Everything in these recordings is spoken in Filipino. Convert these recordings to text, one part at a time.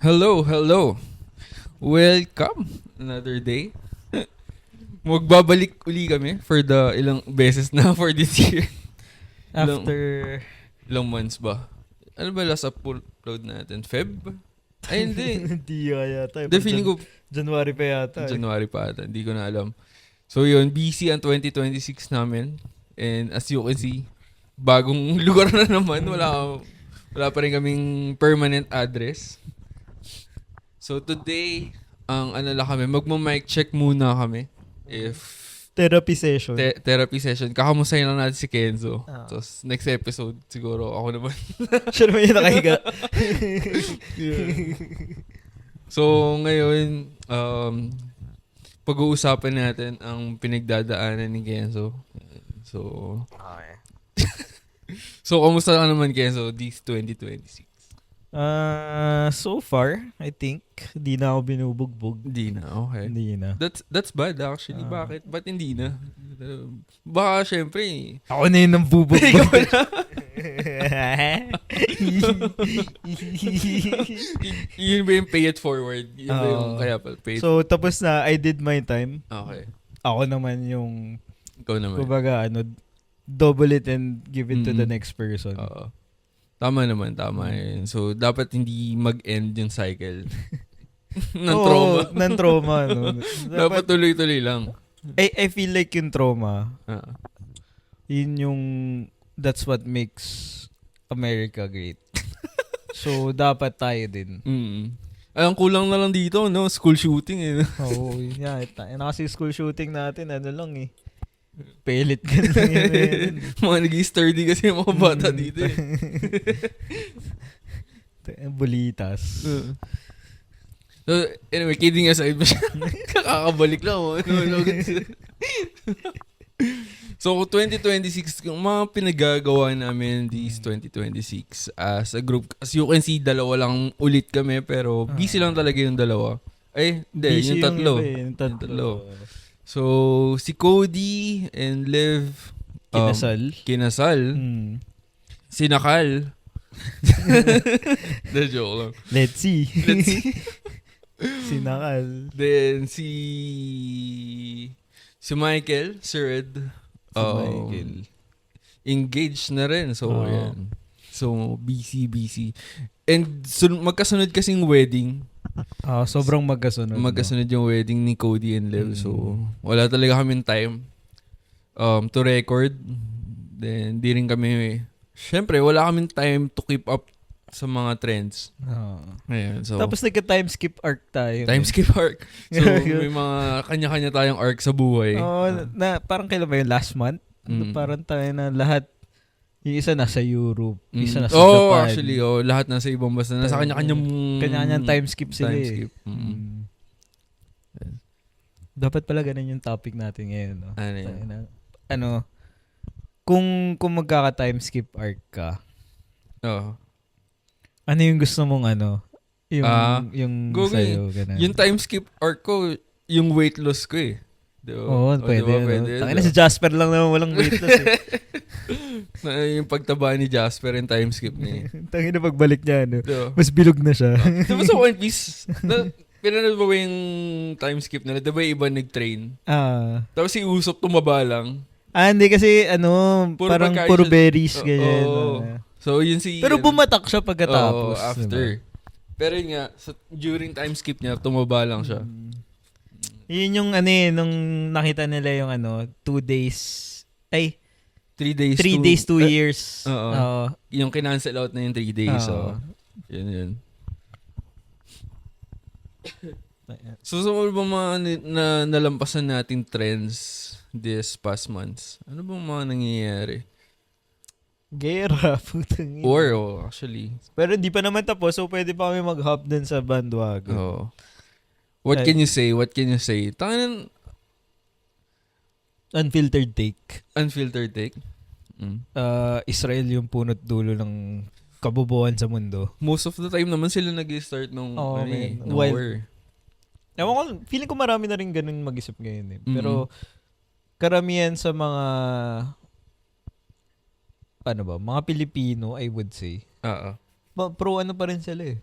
Hello, hello. Welcome. Another day. Magbabalik uli kami for the ilang beses na for this year. After... Ilang months ba? Ano ba last upload natin? Feb? Ay, hindi. Hindi yata. Hindi, feeling ko January pa yata. January pa ata. Hindi ko na alam. So yun, busy ang 2026 namin. And as you can see, bagong lugar na naman. Wala pa rin kaming permanent address. So today, ang ano lang kami, magma-mic check muna kami. If Therapy session. therapy session. Kakamustahin lang natin si Kenzo. Ah. Tapos next episode, siguro ako naman. Siya naman yung nakahiga. So ngayon, pag-uusapan natin ang pinagdadaanan ni Kenzo. So, Okay. so kamusta ka naman, Kenzo, this 2026? So far, I think, di na ako binubugbog. Hindi na, okay. Hindi na. That's bad actually. Bakit? Ba't hindi na? Baka syempre. Ako na yun ang bubugbog. Yun ba yung pay it forward? Yun ba yung kaya pa pay it? So, tapos na, I did my time. Okay. Ako naman yung, Ikaw naman. kumbaga, double it and give it to the next person. Oo. Tama naman, tama yun. So, dapat hindi mag-end yung cycle ng trauma. Ng trauma. No? Dapat tuloy-tuloy lang. I feel like yung trauma, Ah. yun yung, that's what makes America great. So, dapat tayo din. Ay, ang kulang na lang dito, no? School shooting, eh. Oo, yun nga. Kasi school shooting natin, ano lang eh. Pellet ka lang yun. Mga nag-sturdy kasi yung mga bata dito, eh. Bulitas. So, anyway, kidding aside, kakabalik lang. So, 2026, yung mga pinagagawa namin this 2026 as a group, as you can see, dalawa lang ulit kami, pero busy lang talaga yung dalawa. Ay, hindi, yung tatlo. Yung tatlo. So, si Cody and Lev, kinasal. Sinakal. The joke lang. Let's see. Sinakal. Then, si Michael, Sir Ed, Michael. engaged na rin. So, Oo. yan. So, busy. And magkasunod kasing wedding. Sobrang magkasunod. Magkasunod yung wedding ni Cody and Lev. So, wala talaga kaming time to record. Then, di rin kami, syempre, wala kaming time to keep up sa mga trends. Ayan, so, Tapos nagka-time skip arc tayo. time skip arc. So, may mga kanya-kanya tayong arc sa buhay. Na parang kailan ba yun? Last month? Parang tayo na lahat. Yung isa nasa Europe, isa nasa Japan. Actually, lahat nasa ibang bansa. Nasa Kanya-kanyang time skip sila time eh. skip. Dapat pala ganun yung topic natin ngayon. No? Ano yun? Kung magkaka-time skip arc ka, Oo. ano yung gusto mong yung sa'yo? Ganun. Yung time skip arc ko, yung weight loss ko eh. Diba? Oo, pwede. Diba? Pwede. Tangina si Jasper lang naman walang weight loss eh. Yung pagtaba ni Jasper yung time skip niya. Tangina pagbalik niya, Diba? mas bilog na siya. Diba sa One Piece, pinanood ba yung time skip nila? Diba yung iba nag-train? Tapos si Usopp tumaba lang. Hindi kasi parang puro berries ganyan. So yun si... Pero bumatak siya pagkatapos. After. Diba? Pero yun nga, during time skip niya, tumaba lang siya. Yun yung nung nakita nila yung 2 days, 3 days, 3 days, 2 years. Oo. Yung kinancel out na yung 3 days. So, yun. So, ano ba mga nalampasan nating trends this past months? Ano bang mga nangyayari? Gera, putang ina. Actually. Pero hindi pa naman tapos, so pwede pa kami mag-hop dun sa bandwagon. Oo. What can you say? Tangan Unfiltered take. unfiltered take. Israel yung punot dulo ng kabubuan sa mundo. Most of the time naman sila nag-start nung war. Ewan ko, feeling ko marami na rin ganun mag-isip ngayon eh. Pero karamihan sa mga mga Pilipino, I would say. Oo. Pro pa rin sila eh.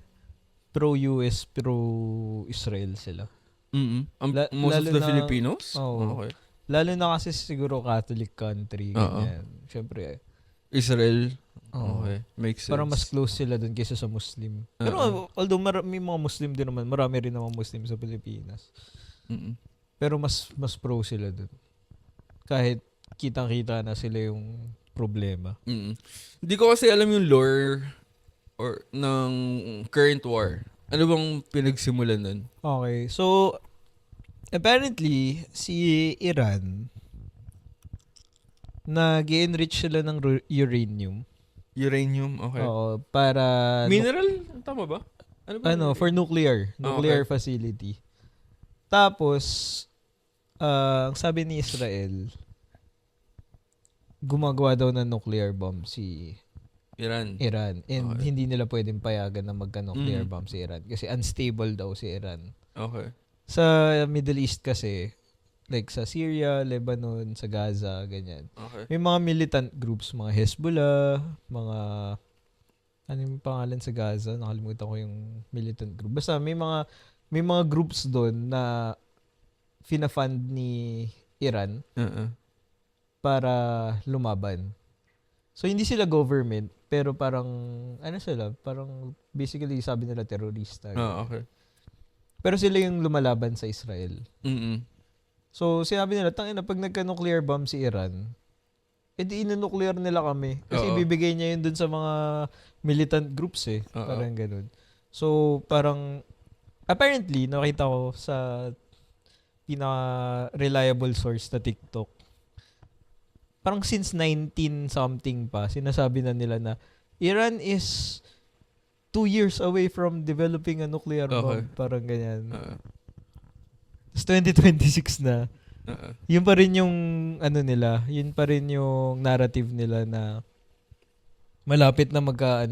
pro-US, pro-Israel sila. Most lalo of the na- Filipinos? Oo. Okay. Lalo na kasi siguro Catholic country, ganyan. Siyempre, Israel? oo. Okay. Makes sense. Parang mas close sila dun kaysa sa Muslim. Pero although may mga Muslim din naman, marami rin naman Muslim sa Pilipinas. Mm-mm. Pero mas pro sila dun. Kahit kitang-kita na sila yung problema. Mm-mm. Hindi ko kasi alam yung lore or ng current war. Ano bang pinagsimulan nun? Okay, so apparently si Iran nag-enrich sila ng uranium. Uranium? Okay. Oo, para Mineral? Tama ba? for nuclear facility. Tapos ang sabi ni Israel, gumagawa daw ng nuclear bomb si Iran. And Okay. hindi nila pwedeng payagan na magka-nuclear Mm. bomb si Iran kasi unstable daw si Iran. Okay. Sa Middle East kasi, like sa Syria, Lebanon, sa Gaza, ganyan. Okay. May mga militant groups, mga Hezbollah, mga ano yung pangalan sa Gaza? Nakalimutan ko yung militant group. Basta may mga groups doon na fina-fund ni Iran para lumaban. So hindi sila government, pero parang ano sila, parang basically sabi nila terorista. Okay. Pero sila yung lumalaban sa Israel. Mm-mm. So sinabi nila, tangina pag nagka-nuclear bomb si Iran, edi inu-nuclear nila kami. Kasi Oo. ibibigay niya yun dun sa mga militant groups eh. Oo. Parang ganun. So parang apparently nakita ko sa pinaka-reliable source na TikTok. Parang since 19 something pa, sinasabi na nila na Iran is 2 years away from developing a nuclear bomb. Okay. Parang ganyan. Uh, Tapos 2026 na. uh, Yun pa rin yung ano nila, yun pa rin yung narrative nila na malapit na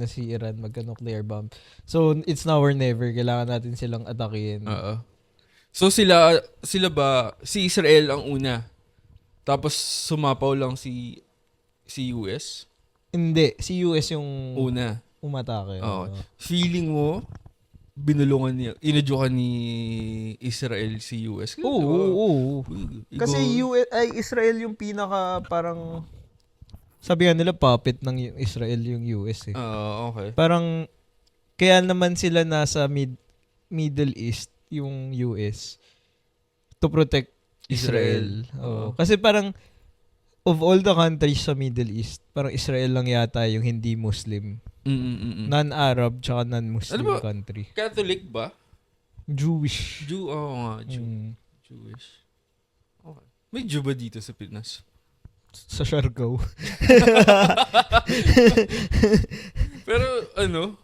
si Iran, magka-nuclear bomb. So, it's now or never. Kailangan natin silang atakin. So sila ba, si Israel ang una? Tapos sumapaw lang si US? Hindi, si US yung Una. umatake. Oo. Feeling mo, inudyukan ni Israel si US? Oo. Kasi Israel yung pinaka parang sabi nga nila puppet ng Israel yung US eh. Okay. Parang kaya naman sila nasa Middle East yung US to protect Israel. Oo. Kasi parang of all the countries sa Middle East, parang Israel lang yata yung hindi Muslim. Non-Arab tsaka non-Muslim Ano ba? country. Catholic ba? Jewish. Oo nga. Jewish. Okay. May Jew ba dito sa Pinas? Sa Siargao. Pero ano?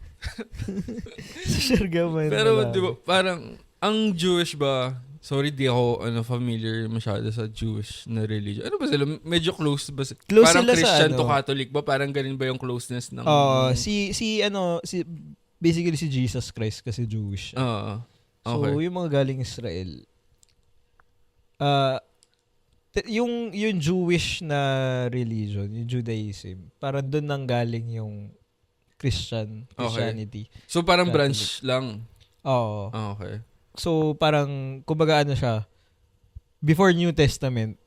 Sa Siargao man. Pero di ba, parang ang Jewish ba? Sorry, di ako familiar masyado sa Jewish na religion. Ano ba sila? Medyo close ba? Close parang sila Christian sa to Catholic ba? Parang ganun ba yung closeness ng... basically si Jesus Christ kasi Jewish. Okay. So, yung mga galing Israel, yung Jewish na religion, yung Judaism, parang doon nang galing yung Christianity. So, parang Catholic. branch lang. Oo. Okay. So, parang, kumbaga ano siya, before New Testament,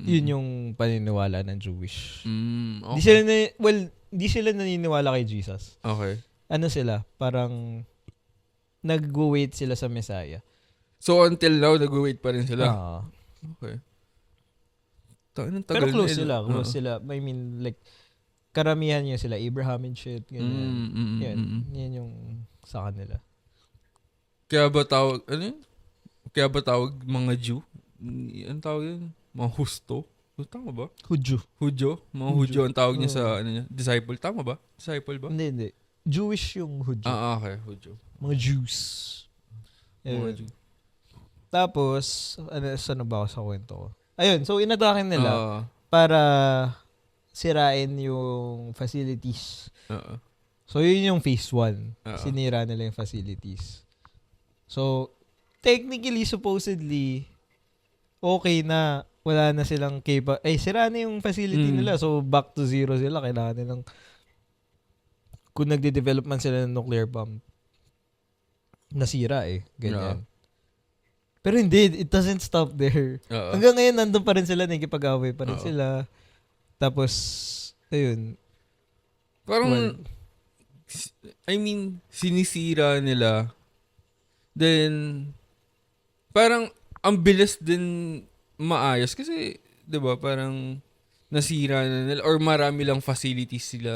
yun yung paniniwala ng Jewish. Okay. Di sila naniniwala kay Jesus. Okay. Ano sila? Parang, nag-wait sila sa Messiah. So, until now, nag-wait pa rin sila? Okay. Pero close sila. Close sila. I mean, like, karamihan yun sila. Abraham and shit. Ganyan. Yan yung sa kanila. Kaya ba tawag, ano yun? Kaya ba tawag mga Jew? Ano tawag yun? Mga Husto? Tama ba? Hudyo? Mga Hudyo ang tawag niya sa, disciple. Tama ba? Disciple ba? Hindi. Jewish yung Hudyo. Okay. Hudyo. Mga Jews. Mga Jew. Tapos, saan ba ako sa kwento ko? Ayun, so inatakin nila para sirain yung facilities. So, yun yung phase 1. Sinira nila yung facilities. So, technically, supposedly, okay na. Wala na silang sira na yung facility nila. So, back to zero sila. Kailangan nilang, kung nagde-develop man sila ng nuclear bomb, nasira ganyan. Pero hindi, it doesn't stop there. Hanggang ngayon, nandun pa rin sila, nakikipag-away pa rin sila. Tapos, ayun. Parang, sinisira nila. Then, parang, ang bilis din maayos. Kasi, di ba, parang, nasira na nila. Or marami lang facilities sila.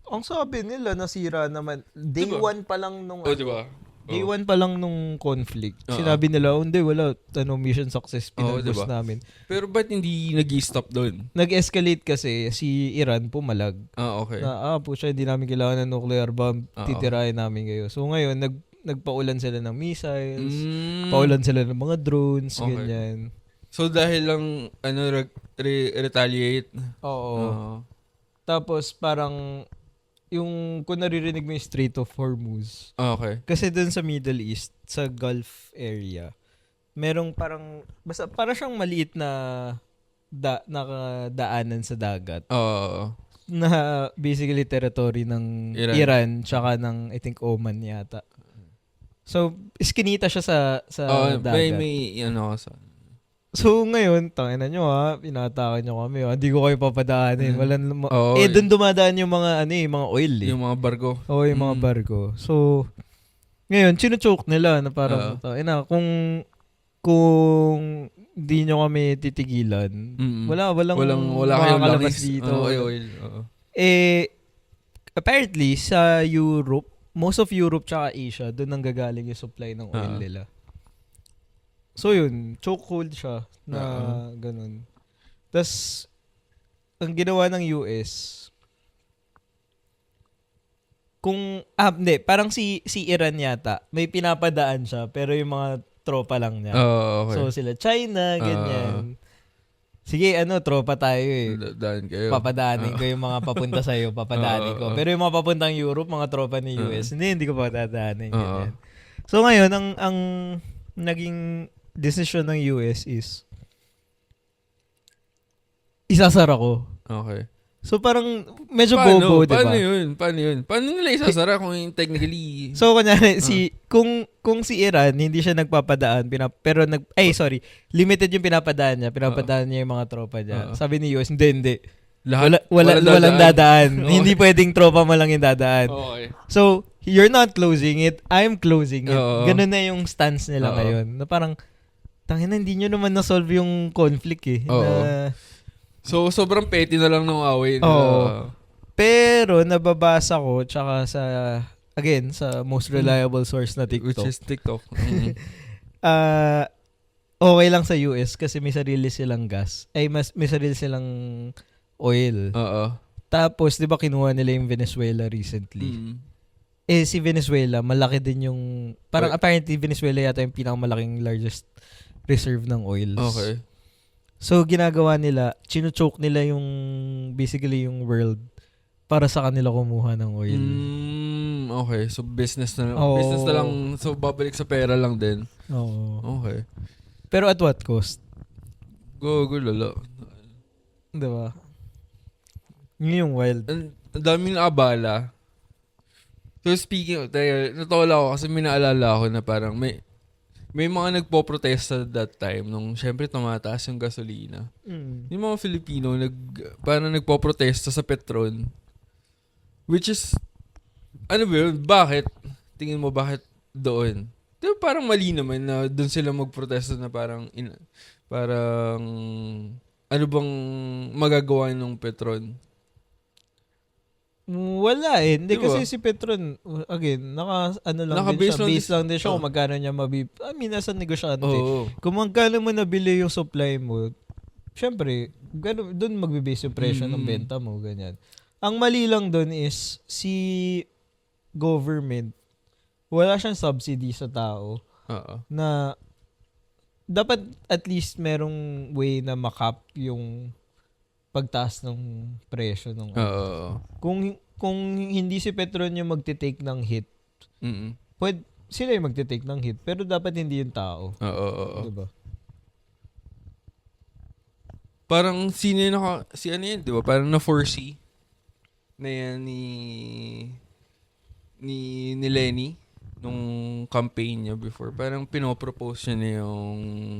Ang sabi nila, nasira naman. Day 1 pa lang nung diba? Day 1 pa lang nung conflict. Sinabi nila, hindi, wala. Mission success, pinag-boost namin. Pero ba't hindi nag-i-stop doon? Nag-escalate kasi si Iran pumalag. Okay. Siya, hindi namin kailangan ng nuclear bomb. Titirahin namin kayo. So ngayon, nagpaulan sila ng missiles. Paulan sila ng mga drones, ganyan. So dahil lang, retaliate? Oo. Tapos parang, kung naririnig mo yung Strait of Hormuz. Okay. Kasi dun sa Middle East, sa Gulf area, merong parang, basta para siyang maliit na nakadaanan sa dagat. Na basically territory ng Iran tsaka ng, I think, Oman yata. So, iskinita siya sa dagat. May So, ngayon, tangina nyo pinatakan nyo kami. Hindi ko kayo papadaanin. Doon dumadaan yung mga, mga oil Yung mga barko. Yung mga barko. So, ngayon, sinuchoke nila na parang, kung di nyo kami titigilan, wala kayong kalabas dito. Oil. Apparently, sa Europe, most of Europe tsaka Asia, doon nang gagaling yung supply ng oil nila. So yun, chokehold siya na ganun. Tas ang ginawa ng US, parang si Iran yata, may pinapadaan siya, pero yung mga tropa lang niya. Okay. So sila China, ganyan. Sige, tropa tayo Daan kayo. Papadaanin ko yung mga papunta sa'yo, papadaanin ko. Pero yung mga papuntang Europe, mga tropa ni US, hindi ko papadaanin. Ganyan. So ngayon, ang naging decision ng US is isasara ko. Okay. So parang medyo bobo, diba? Paano yun? Paano nila isasara kung technically... So kunyari, kung si Iran, hindi siya nagpapadaan, limited yung pinapadaan niya. Pinapadaan niya yung mga tropa niya. Sabi ni US, hindi. Walang dadaan. Hindi pwedeng tropa mo lang yung dadaan. Okay. So, you're not closing it, I'm closing it. Ganun na yung stance nila ngayon. Na parang, tangina, hindi nyo naman na-solve yung conflict So, sobrang petty na lang ng away. Pero, nababasa ko, tsaka sa most reliable source na TikTok. Which is TikTok. Okay lang sa US kasi may sarili silang gas. May sarili silang oil. Tapos, di ba kinuha nila yung Venezuela recently? Si Venezuela, malaki din yung... Parang apparently, Venezuela yata yung pinakamalaking largest reserve ng oils. Okay. So, ginagawa nila, chinuchoke nila yung, basically yung world para sa kanila kumuha ng oil. Okay. So, business na lang. Business na lang. So, babalik sa pera lang din. Okay. Pero at what cost? Go, lalo. Diba? Yun yung wild. Ang daming abala. So, speaking of, natawa ako kasi may naalala ako na parang may mga nagpo-protesta that time nung syempre tumataas yung gasolina. Yung mga Filipino parang nagpo-protesta sa Petron. Which is, ano ba yun? Bakit? Tingin mo bakit doon? Diba parang mali naman na doon sila magprotesta na parang ano bang magagawa ng Petron? Wala Hindi diba? Kasi si Petron, again, base lang din siya kung magkano niya nasa negosyante. Kung magkano mo nabili yung supply mo, syempre, doon magbe-base yung presyo ng benta mo, ganyan. Ang mali lang doon is, si government, wala siyang subsidy sa tao. Na, dapat at least merong way na makap yung pagtaas ng presyo ng kung hindi si Petron yung magte-take ng hit, sila yung magte-take ng hit, pero dapat hindi yung tao. Diba? Parang si ano yan, diba? Parang na-foresee na yan ni Lenny. nung campaign niya before, parang pinopropose niya na yung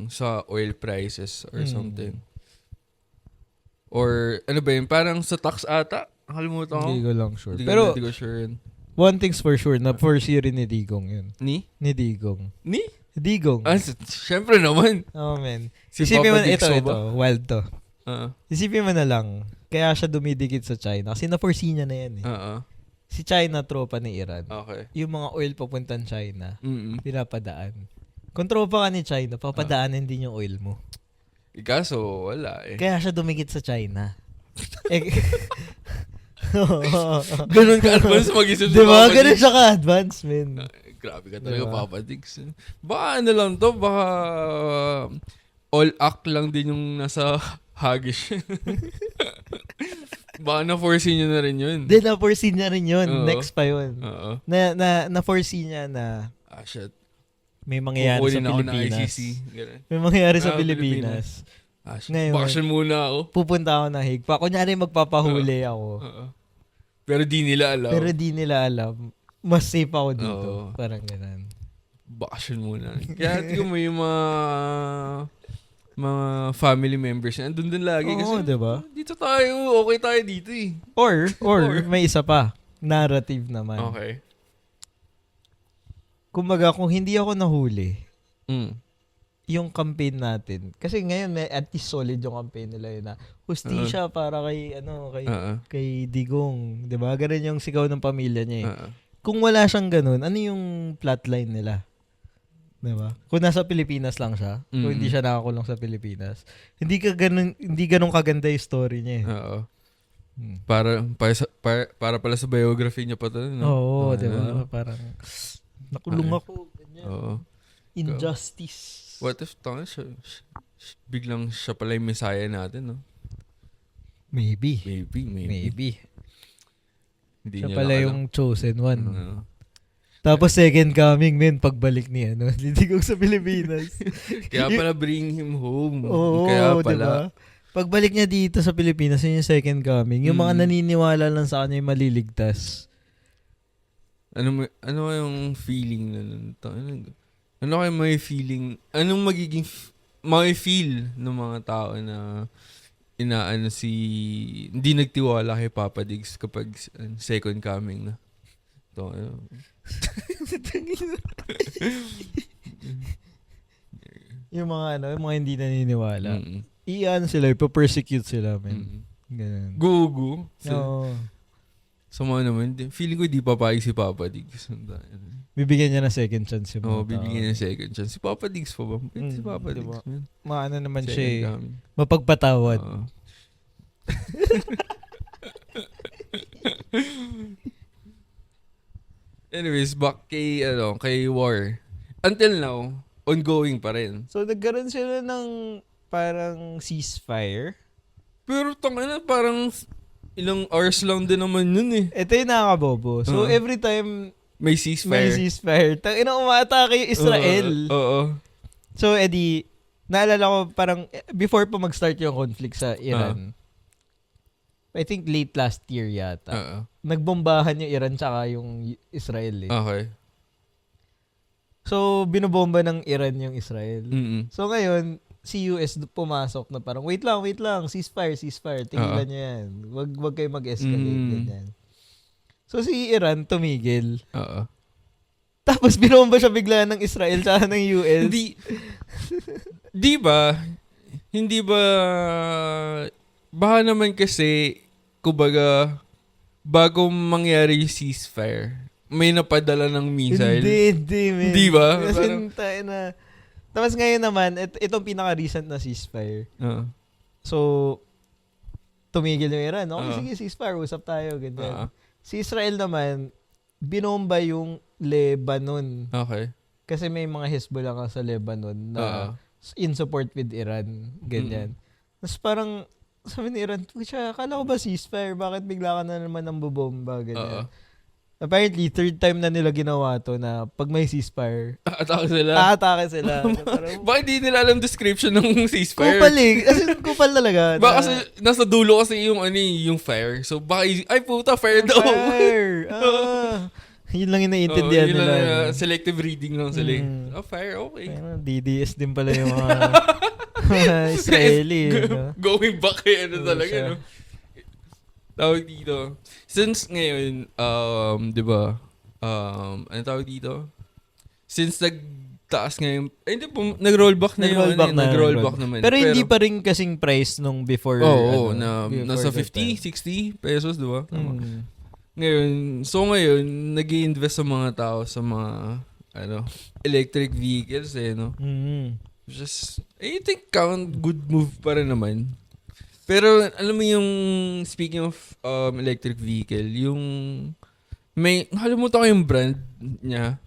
sa oil prices or something. Or, ano ba yun? Parang sa tax ata? Nakalimutan ko. Hindi ko lang sure. Hindi Pero, ko sure yun. one thing's for sure, na first year ni Digong yun. Ni? Ni Digong. Ni? Digong. Syempre naman. Oh, man. Si Isipin mo, Papa Digso ito, ba? wild to. Oo. Isipin mo na lang, kaya siya dumidikit sa China. Kasi na-foresee niya na yan eh. Oo. Si China, tropa ni Iran. Okay. Yung mga oil papuntan China, Mm-mm. pinapadaan. Kung tropa ka ni China, papadaanin din yung oil mo. Kaso, wala eh. Kaya siya dumikit sa China. Ganun ka-advance mag-isip si Diba? Papa Ganun Diggs. siya ka-advance, man. Grabe ka talaga, Diba? Papa Diggs. Baka ano lang to, baka all act lang din yung nasa hagish. Baka na-foresee nyo na rin yun. Then, na-foresee niya rin yun. Oo. Next pa yun. Oo. Na-foresee niya na Shit. may mangyayari sa Kukunin ako ng Pilipinas. ICC. Ganun. May mangyayari sa Pilipinas. Pilipinas. Shit. Ngayon, Bakasyon muna ako. pupunta ako ng Hague. Kunyari magpapahuli ako. Oo. Pero di nila alam. Pero di nila alam. Mas safe ako dito. Oo. Parang ganun. Bakasyon muna. Kaya tingnan mo yung mga family members na andun din lagi. Oo, Kasi diba? dito tayo, okay tayo dito eh. Or may isa pa. Narrative naman. Okay. Kumbaga, kung hindi ako nahuli, Mm. yung campaign natin, kasi ngayon may at least solid yung campaign nila yun na hustisya para kay Digong, 'di ba? Ganun yung sigaw ng pamilya niya eh. Kung wala siyang ganun, ano yung plotline nila? 'Di ba? Kung nasa Pilipinas lang siya, kung hindi siya nakakulong sa Pilipinas, hindi ganun kaganda yung story niya eh. Oo. Para pala sa biography niya pa to, no? Oo, 'di ba? Parang nakulong ako, ganyan. Oo. Injustice. What if biglang siya pala yung messiah natin, no? Maybe. Maybe. Hindi Siya niya pala lang yung chosen one. alam. Tapos second coming, men, pagbalik niya, no? Litigog sa Pilipinas. Kaya pala bring him home. Oo, Kaya pala. diba? Pagbalik niya dito sa Pilipinas, yun yung second coming. Yung mga naniniwala lang sa kanya yung maliligtas. Ano yung feeling na nun? Ano kayo may feeling? Anong magiging may feel ng mga tao na hindi nagtiwala kay Papa Diggs kapag second coming na? Ito, yung mga hindi naniniwala. Iyan sila, ipa-persecute sila, men. Ganun. Gugu. Oo. Sama naman. Feeling ko di papayag si Papa Diggs. Bibigyan niya na second chance yung mga tao. Bibigyan niya ng second chance. Si Papa Diggs pa ba? Si Papa diba? Diggs, man. Maano naman Second siya eh. coming. Mapagpatawad. Oo. Anyways, back kay War. Until now, ongoing pa rin. So, nagkaroon sila ng parang ceasefire. Pero tangina, parang ilang hours lang din naman yun eh. Ito yung nakakabobo. So, every time May may ceasefire. ceasefire, tangina umatake yung Israel. Oo. So, edi, naalala ko parang before pa mag-start yung conflict sa Iran, I think late last year yata, nagbombahan yung Iran tsaka yung Israel eh. Okay. So, binobomba ng Iran yung Israel. Mm-mm. So, ngayon, si US pumasok na parang, wait lang, ceasefire, tigilan niyo yan. Wag kayo mag-escalate, ganyan. So, si Iran tumigil. Oo. Tapos, binomba siya bigla ng Israel tsaka ng US. Di ba, baka naman kasi, kumbaga, bago mangyari yung ceasefire, may napadala ng missile. Hindi, man. Di ba? Kasi tayo na. Tapos ngayon naman, itong pinaka-recent na ceasefire. So, tumigil yung Iran. Okay, sige, ceasefire, usap tayo, ganyan. Si Israel naman, binomba yung Lebanon. Okay. Kasi may mga Hezbollah nga sa Lebanon na in support with Iran, ganyan. Tapos parang, sabi ni Iran, akala ko ba ceasefire? Bakit bigla ka na naman ng bubomba? Ganyan. Apparently, third time na nila ginawa to na pag may ceasefire, aatake sila. Bakit di nila alam description ng ceasefire? Kupal eh. As in, kupal talaga. Baka kasi nasa dulo kasi yung fire. So baka, ay puta, fire daw. Fire. Yun lang yung naiintindihan yun nila. lang, selective reading lang sila. Fire, okay. Ayun, DDS din pala yung mga Israeli. Going back kay talaga, siya. no? Tawag dito. Since ngayon, di ba, ano tawag dito? Since nagtaas ngayon, hindi po, nag-rollback na yun. Nag-rollback naman. Pero hindi pa rin kasing price nung before. Nasa 50, 60 pesos, di ba? Ngayon, nag-i-invest sa mga tao sa mga, electric vehicles, no? Just, I think good move pa rin naman. Pero, alam mo yung, speaking of electric vehicle, yung, nakalimutan ko yung brand niya.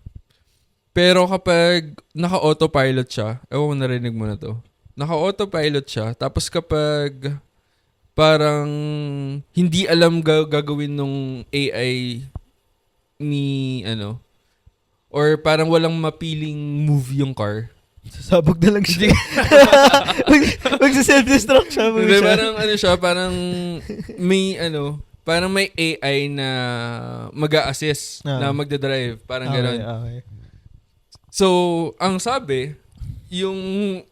Pero kapag naka-autopilot siya, ewan ko narinig mo na to. Naka-autopilot siya, tapos kapag parang hindi alam gagawin nung AI ni or parang walang mapiling move yung car. Sasabog na lang siya. Magsa-self-destruct siya. Hindi, parang parang may AI na mag-a-assist na magdadrive. Parang gano'n. Okay. So, ang sabi, yung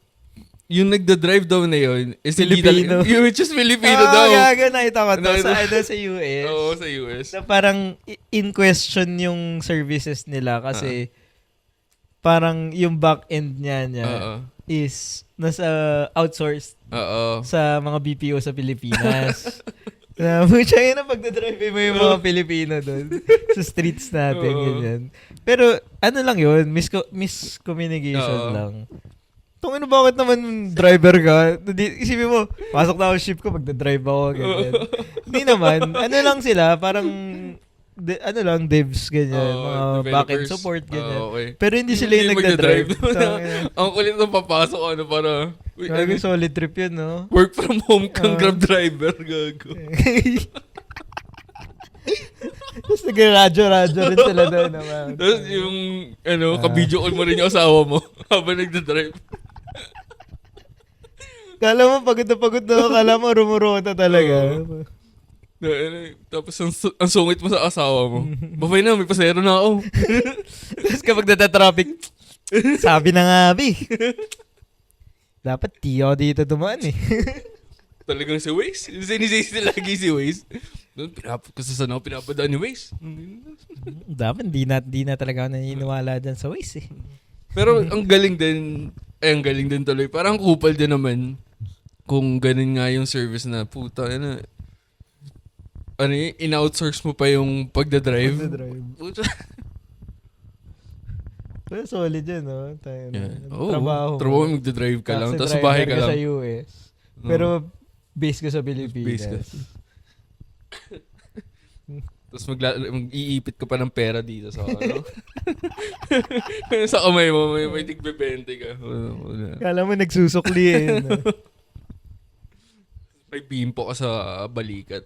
nagda-drive daw na yun is Filipino. Which is Filipino daw. Gaga, nakita ko to sa US. Oo, sa US. Na parang in question yung services nila kasi parang yung back-end niya is nasa outsourced sa mga BPO sa Pilipinas. Mucha yun na pagdadrive mo yung mga Pilipino doon sa streets natin. Ganyan. Pero ano lang yun, miscommunication lang. Bakit naman driver ka? Isipin mo, pasok na ako shift ko, magdadrive ako. Ganyan. Hindi naman. Ano lang sila, parang devs, ganyan. Mga back-end support, ganyan. Okay. Pero hindi sila yung nagdadrive. Ang kulit ng papasok, para... solid trip yun, no? Work from home kang Grab driver, gago. Tapos nag-radyo rin sila doon. Tapos yung, ka-video call mo rin yung asawa mo habang nagdadrive. Kala mo, pagod na. Kala mo, rumurota talaga. Tapos ang sungit mo sa asawa mo. Babay na, may pasero na ako. Tapos kapag nata-traffic, sabi na nga, Bi. Dapat tiyo dito dumaan eh. Talagang si Waze. Sinisisi lagi si Waze. Doon, kasasan ako pinapadaan ni Waze. Dapat di na talaga ako naniniwala dyan sa Waze eh. Pero ang galing din tuloy. Parang kupal din naman kung ganun nga yung service na puta, in-outsource mo pa yung pagdadrive. Pero solid yun, no? Trabaho magdadrive ka lang. Tapos sa bahay ka lang. Sa US. Pero base ka sa Pilipinas. Tapos mag-iipit ka pa ng pera dito sa sa kamay mo, may tig-20 ka. Kala mo nagsusukli eh. No? May bimpo ka sa balikat.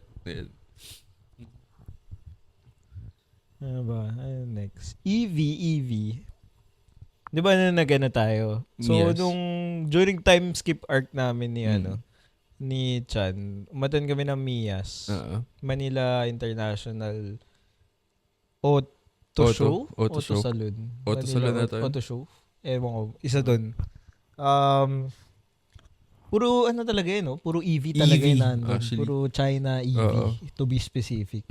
Ano ba? Ano next? EV. Di ba nagana tayo? So, during time skip arc namin ni Chan, umatan kami ng MIAS. Manila International Auto Show? Auto Salon. Auto Salon na tayo. Auto Show. Ewan ko. Isa doon. Puro talaga no? Puro EV talaga yun nandun. Puro China EV. To be specific.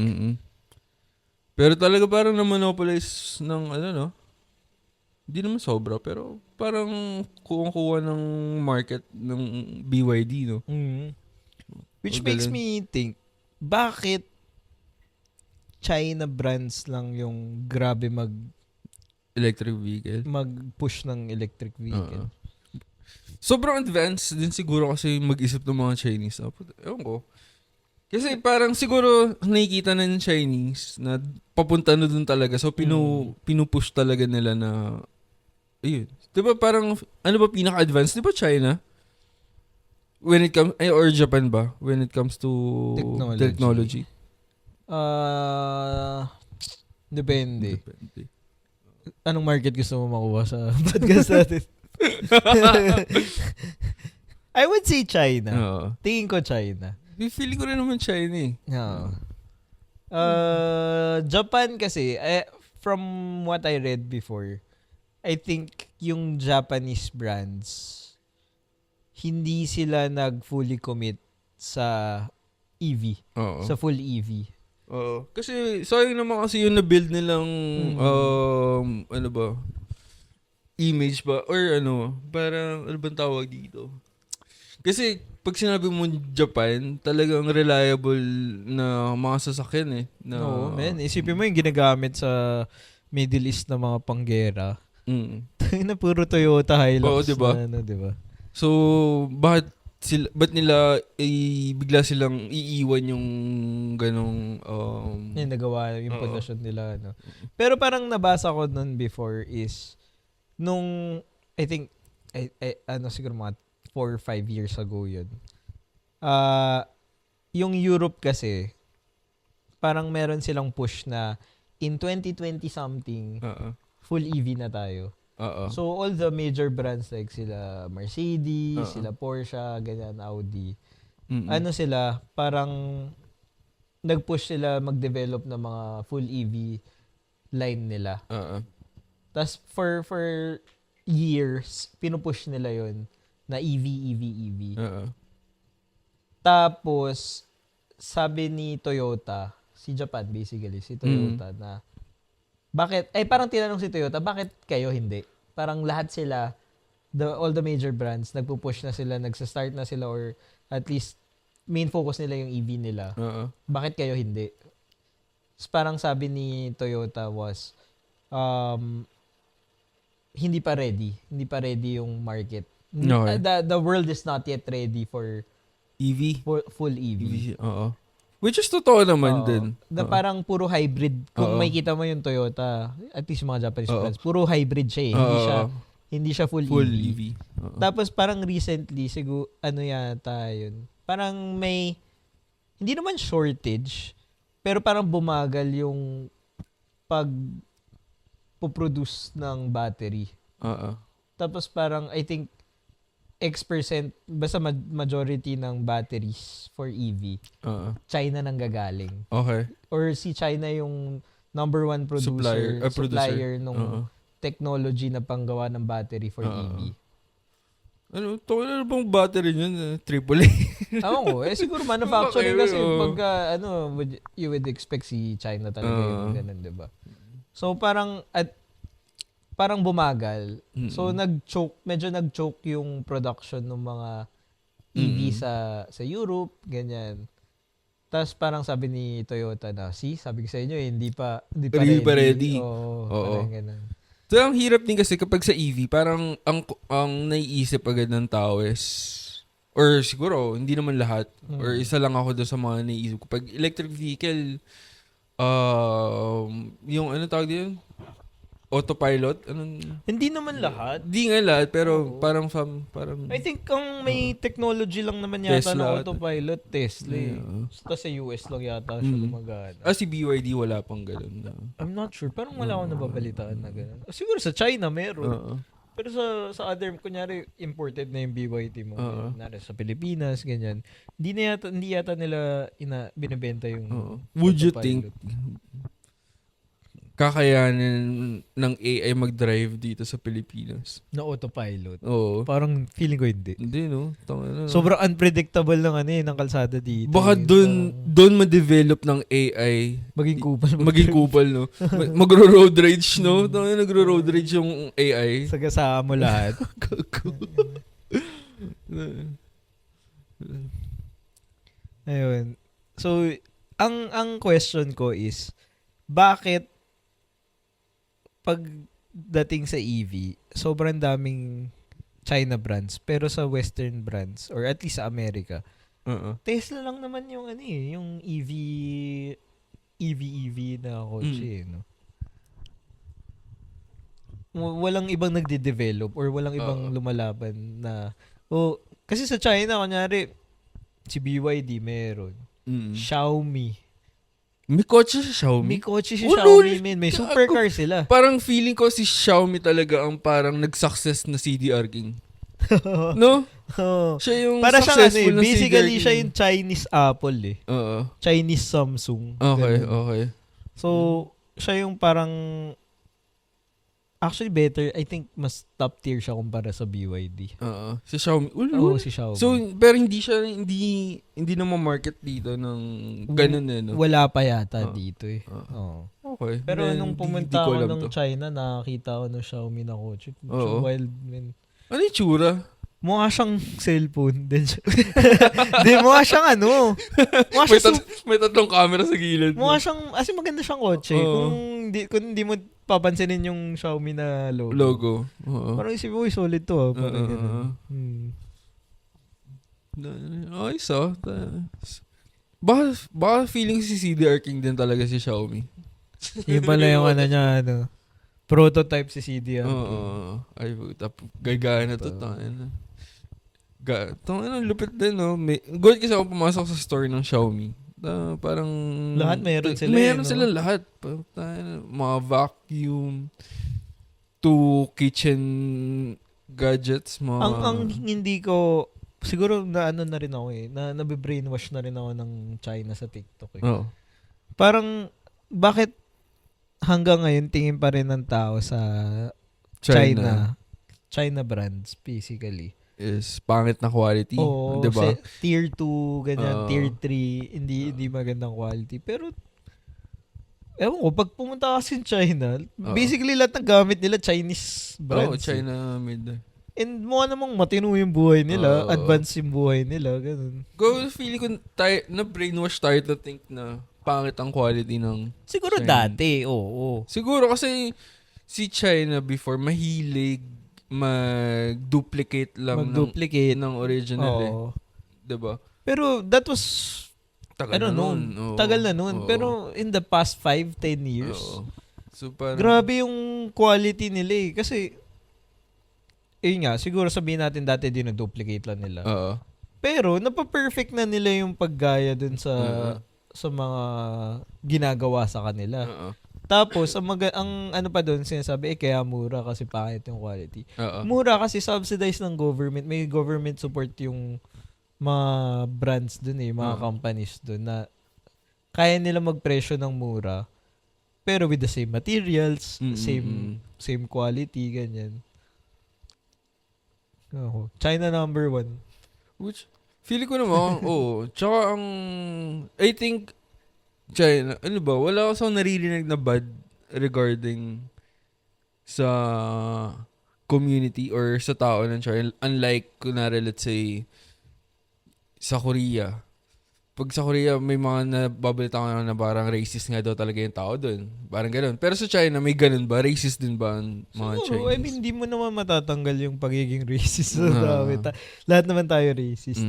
Pero talaga parang na-monopolize ng hindi naman sobra, pero parang kuha ng market ng BYD, no? Which makes me think, bakit China brands lang yung grabe electric vehicle? Mag-push ng electric vehicle? Sobrang advanced din siguro kasi mag-isip ng mga Chinese. Ewan ko. Kasi parang siguro nakikita na ng Chinese na papunta na dun talaga. So, pinupush talaga nila na ayun. Diba parang, pinaka-advanced? Diba China? When it comes, or Japan ba? When it comes to technology? Depende. Anong market gusto mo makuha sa podcast natin? I would say China. Tingin ko China. Feeling ko rin naman China eh. Japan kasi, from what I read before, I think yung Japanese brands, hindi sila nag-fully commit sa EV. Oo. Sa full EV. Oo. Kasi sayang naman kasi yung na-build nilang ano ba? Image ba? Or ano? Parang ano bang tawag dito? Kasi pag sinabi mo Japan, talagang reliable na mga sasakyan na, Oo, man. Isipin mo yung ginagamit sa Middle East na mga panggera. Na puro Toyota Hilux. Oo, diba? Na, diba? So, ba't nila bigla silang iiwan yung ganong yung nagawa yung pundasyon nila. No? Pero parang nabasa ko nun before is nung I think siguro mga 4 or 5 years ago yun. Yung Europe kasi parang meron silang push na in 2020 something full EV na tayo. So all the major brands like sila Mercedes, sila Porsche, ganyan, Audi. Ano sila, parang nag-push sila mag-develop ng mga full EV line nila. Tapos for years, pinupush nila yon na EV. Tapos sabi ni Toyota, si Japan basically, si Toyota na bakit, parang tinanong si Toyota, bakit kayo hindi? Parang lahat sila, all the major brands, nagpupush na sila, nagsa-start na sila, or at least, main focus nila yung EV nila. Bakit kayo hindi? Parang sabi ni Toyota was, hindi pa ready. Hindi pa ready yung market. Okay. The world is not yet ready for EV? Full EV. Which is totoo naman din. Parang puro hybrid. Kung makikita mo yung Toyota, at least yung mga Japanese brands, puro hybrid siya eh. Hindi siya full EV. Tapos parang recently, siguro, ano yata yun, parang may, hindi naman shortage, pero parang bumagal yung pag-produce ng battery. Tapos parang, I think, X%, basta majority ng batteries for EV, China nang gagaling. Okay. Or si China yung number one supplier nung technology na panggawa ng battery for EV. Ano, na bang battery yun? AAA? Oo, siguro manufacturing kasi pagka, you would expect si China talaga yung ganun, diba? So parang, parang bumagal. So medyo nag-choke yung production ng mga EV sa Europe, ganyan. Tapos parang sabi ni Toyota na, sabi ko sa inyo, hindi pa ready. Oo. Ganun. So, ang hirap din kasi kapag sa EV, parang ang naiisip agad ng tao is, or siguro, hindi naman lahat, or isa lang ako doon sa mga naiisip ko. Pag electric vehicle, yung ano tawag din? Autopilot? Hindi naman lahat. Hindi nga lahat, pero parang I think ang may technology lang naman yata Tesla, na autopilot, Tesla. Tapos sa US lang yata siya gumagana. Si BYD wala pang ganun. I'm not sure. Parang wala akong nababalitaan na ganun. Siguro sa China meron. Pero sa other, kunyari, imported na yung BYD mo. Sa Pilipinas, ganyan. Hindi yata nila binibenta yung Would you autopilot. think kakayanin ng AI mag-drive dito sa Pilipinas? Na autopilot? Oo. Parang feeling ko hindi. Hindi, no? Sobrang unpredictable ng kalsada dito. Baka doon ma-develop ng AI. Maging kupal, no? Magro-road rage, no? Nagro-road rage yung AI. Sagasaan mo lahat. Ayun. So, ang question ko is, bakit pagdating sa EV, sobrang daming China brands, pero sa Western brands, or at least sa Amerika, Tesla lang naman yung yung EV na kotse, no? Walang ibang nagde-develop or walang ibang lumalaban na, kasi sa China, kunyari, si BYD meron, Xiaomi. May kotse si Xiaomi? May kotse si Xiaomi, man. May supercar sila. Parang feeling ko si Xiaomi talaga ang parang nag-success na CDR King. No? Siya yung para successful na basically, CDR siya yung Chinese Apple eh. Oo. Chinese Samsung. Okay, ganun. okay. So, siya yung parang actually better. I think mas top tier siya kumpara sa BYD. Si Xiaomi. Oo, si Xiaomi. So, pero hindi na ma-market dito ng ganun no? Wala pa yata dito eh. Okay. Pero Then, nung pumunta ako ng China, nakakita ko ng Xiaomi na kotse. Wild, man. Ano yung tsura? Mukha siyang cellphone. Di, mukha siyang May tatlong camera sa gilid. Mukha siyang, as in maganda siyang kotse. Kung hindi mo papansinin yung Xiaomi na logo. Parang isipin mo, solid to. Ayos Baka feeling si CDR King din talaga si Xiaomi. Yung pala yung prototype si CDR. Ay, gagana to. Lupit din, no? Good kasi ako pumasok sa store ng Xiaomi. Parang... Lahat meron sila. Meron sila lahat. Mga vacuum, 2 kitchen gadgets, mga... Ang hindi ko... Siguro na rin ako nabe-brainwash na rin ako ng China sa TikTok eh. Parang, bakit hanggang ngayon tingin pa rin ng tao sa China brands, basically. Is pangit na quality. Oo, diba? Tier 2, ganyan, Tier 3, hindi magandang quality. Pero, ewan ko, pag pumunta kasi in China, basically lahat ng gamit nila Chinese brands. China made. And mukha namang matino yung buhay nila, advanced yung buhay nila, ganun. Feeling ko na-brainwash tayo to think na pangit ang quality ng siguro China. Dati, oo. Siguro kasi si China before, mahilig mag-duplicate lang ng original eh. Diba? Pero that was tagal na nun. Pero in the past 5-10 years, so, grabe yung quality nila eh. Kasi, siguro sabihin natin dati din na-duplicate lang nila. Pero, napaperfect na nila yung paggaya dun sa mga ginagawa sa kanila. Tapos, ang ano pa doon, sinasabi, kaya mura kasi pangit yung quality. Mura kasi subsidized ng government. May government support yung mga brands doon mga companies doon na kaya nila magpresyo ng mura pero with the same materials, same quality, ganyan. China number 1. Which, feeling ko naman, tsaka I think, China, wala akong naririnig na bad regarding sa community or sa tao ng China. Unlike, kunwari, let's say, sa Korea. Pag sa Korea, may mga nababalita ko na parang racist nga daw talaga yung tao doon. Parang ganun. Pero sa China, may ganun ba? Racist din ba ang mga Chinese? I mean, hindi mo naman matatanggal yung pagiging racist sa dami. Lahat naman tayo racist.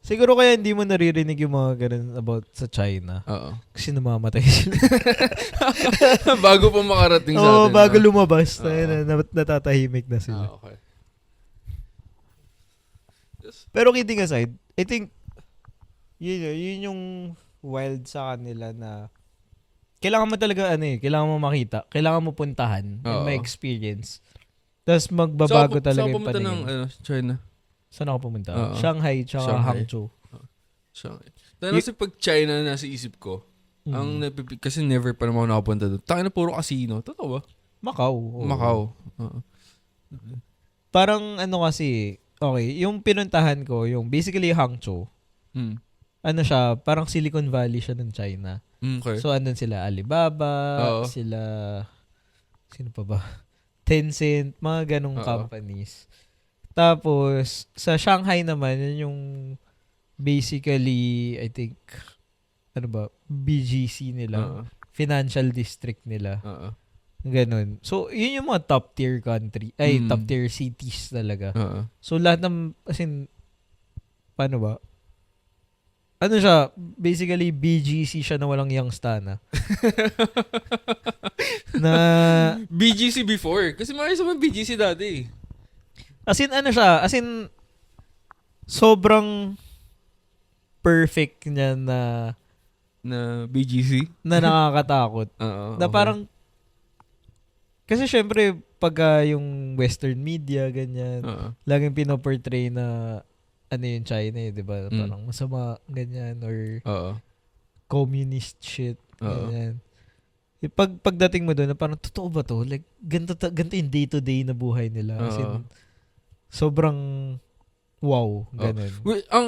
Siguro kaya hindi mo naririnig yung mga ganun about sa China. Kasi namamatay sila. Bago pa makarating sa atin. Bago lumabas. Natatahimik na sila. Okay. Pero kidding aside, I think yun yung wild sa kanila na kailangan mo talaga kailangan mo makita, kailangan mo puntahan and may experience. Tapos magbabago talaga yung paningin. Saan pumunta ng China? Saan ako pumunta? Shanghai tsaka Hangzhou. Shanghai. Kasi pag China nasa isip ko, kasi never pa naman ako nakapunta doon. Tayo na puro casino. Totoo ba? Macau. Parang kasi, yung pinuntahan ko, yung basically Hangzhou, siya, parang Silicon Valley siya ng China. Okay. So, andun sila Alibaba, sila, sino pa ba? Tencent, mga ganong companies. Tapos, sa Shanghai naman, yun yung basically, I think, BGC nila. Financial district nila. Ganon. So, yun yung mga top tier country. Top tier cities talaga. So, lahat ng, paano ba? Siya, basically, BGC siya na walang Yangstana. na BGC before. Kasi maayos naman BGC dati. siya, sobrang perfect niya na BGC? Na nakakatakot. Na parang, kasi syempre, pag yung western media, ganyan, laging pinoportray na yung China di ba? Parang masama, ganyan, or communist shit, ganyan. Pagdating mo doon, parang totoo ba to? Like, ganito yung day-to-day na buhay nila. As in, sobrang wow, ganun. Ang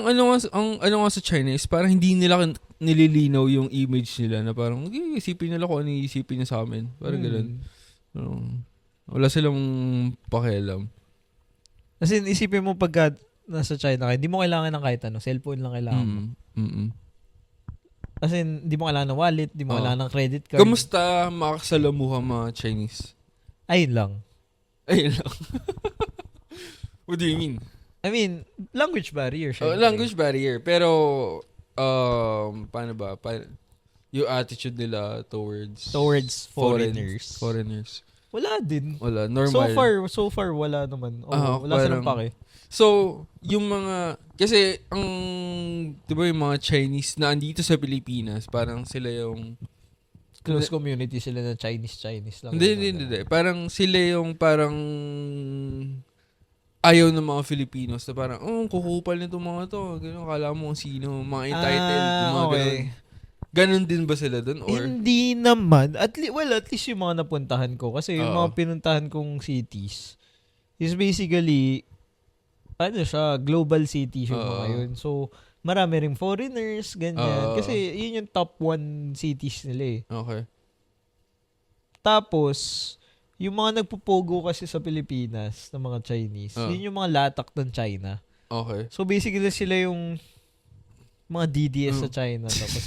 ano nga sa China is parang hindi nila nililinaw yung image nila na parang isipin nila kung ano iisipin niya sa amin. Parang ganun. Wala silang pakialam. As in, isipin mo pagka nasa China ka, hindi mo kailangan ng kahit ano. Cellphone lang kailangan mo. As in, hindi mo kailangan ng wallet, hindi mo kailangan ng credit card. Kamusta makakasalamuha mga Chinese? Ayun lang. What do you mean? I mean, language barrier. Language barrier. Pero, paano ba? Yung attitude nila towards foreigners. Wala din. Wala. Normal. So far, wala naman. Wala parang, silang pake. So, yung mga, kasi, di ba yung mga Chinese na andito sa Pilipinas, parang sila yung, close community sila na Chinese lang. Hindi. Parang sila yung parang, ayaw ng mga Filipinos na parang, kukupal nito mga to. Ganun, kala mo kung sino, mga entitled, mga ganun. Ganon din ba sila dun? Or? Hindi naman. At least yung mga napuntahan ko. Kasi yung mga pinuntahan kong cities is basically, global city yung mga yun. So, marami ring foreigners, ganyan. Kasi yun yung top 1 cities nila eh. Okay. Tapos, yung mga nagpupogo kasi sa Pilipinas ng mga Chinese, yun yung mga latak ng China. Okay. So, basically sila yung mga DDS sa China. Tapos,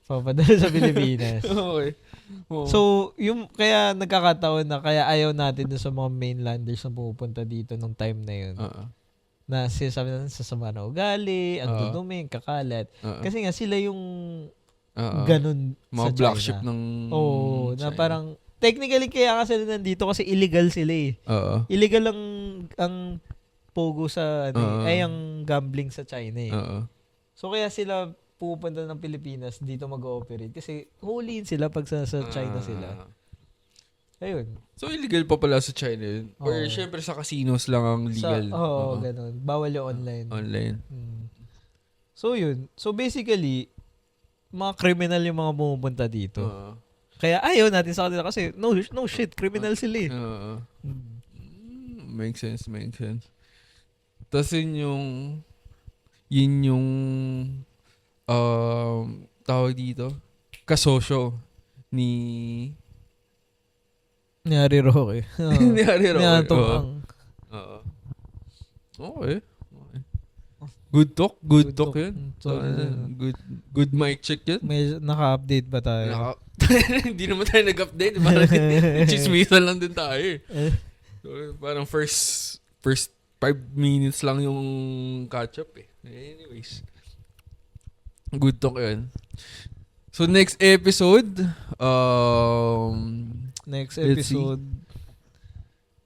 papadala sa Pilipinas. Okay. So, kaya nagkakataon na kaya ayaw natin dun sa mga mainlanders na pumupunta dito nung time na yun. Na sinasabi natin sasama na ugali, ang dudumi, ang kakalat. Kasi nga sila yung ganun mga sa black China. sheep ng na parang, technically kaya nga sila nandito kasi illegal sila eh. Illegal ang pogo sa, ang gambling sa China eh. So, kaya sila pupunta ng Pilipinas dito mag-ooperate kasi huliin sila pag sa China sila. Ayun. So, illegal pa pala sa China yun? Or syempre sa casinos lang ang legal? Ganun. Bawal yung online. Online. So, yun. So, basically, mga criminal yung mga pumupunta dito. Kaya ayaw natin sa kanila kasi no shit, criminal sila eh. Makes sense. Tapos yun yung tawag dito, kasosyo ni Harry Roque. ni Harry Roque. Okay. Good talk yun. So, good mic check yun. May naka-update ba tayo? Hindi naman tayo nag-update. Parang chismisan lang din tayo eh. So, parang first 5 minutes lang yung catch-up eh. Anyways. Good talk yun. So, next episode,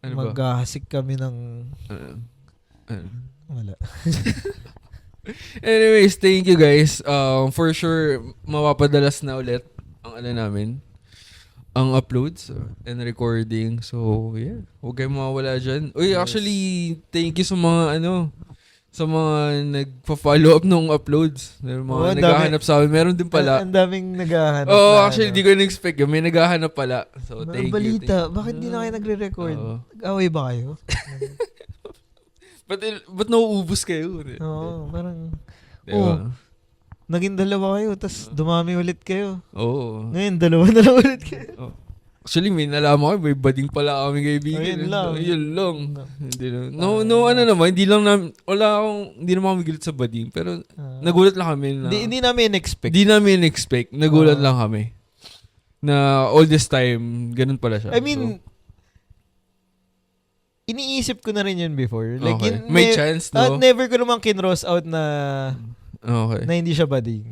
ano ba? Maghahasik kami ng wala. Anyways, thank you guys. For sure, mapapadalas na ulit ang namin. Ang uploads and recording. So, yeah. Huwag kayong mawawala dyan. Uy, actually, thank you sa mga sa mga nagpa-follow up nung uploads. Mga naghahanap sa amin. Meron din pala. Ang daming naghahanap. Actually, di ko na-expect yun. May naghahanap pala. So, thank you. Balita, bakit di na kayo nagre-record? Nag-away ba kayo? Ba't nauubos kayo? Oo, parang... Diba? Naging 2 kayo, tas dumami ulit kayo. Oo. Ngayon, 2 na lang ulit kayo. Actually, may nalaman ko, may bading pala kami kaibigan. Yun lang. Hindi naman, hindi naman kami gilit sa bading, pero nagulat lang kami na... Hindi namin expect. Hindi namin expect. Nagulat lang kami. Na all this time, ganun pala siya. I mean, iniisip ko na rin yun before. Like, okay. May chance, no? Never ko naman kinross out na okay. Na hindi siya bading.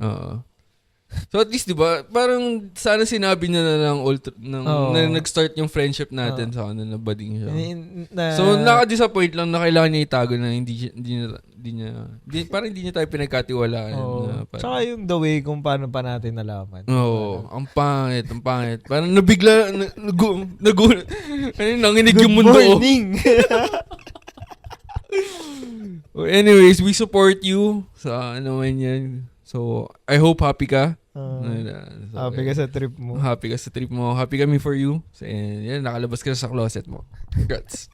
So at least, di ba, parang sana sinabi niya na lang na nag-start yung friendship natin sa ano na bading siya. So naka-disappoint lang na kailangan niya itago na parang hindi niya tayo pinagkatiwalaan. Tsaka yung the way kung paano pa natin nalaman. Ang pangit. Parang nabigla, nanginig yung mundo. Good morning! Anyways, we support you sa ano man yan. So, I hope happy ka Happy ka sa trip mo. Happy ka sa trip mo. Happy kami for you. And yan, nakalabas ka sa closet mo. Congrats.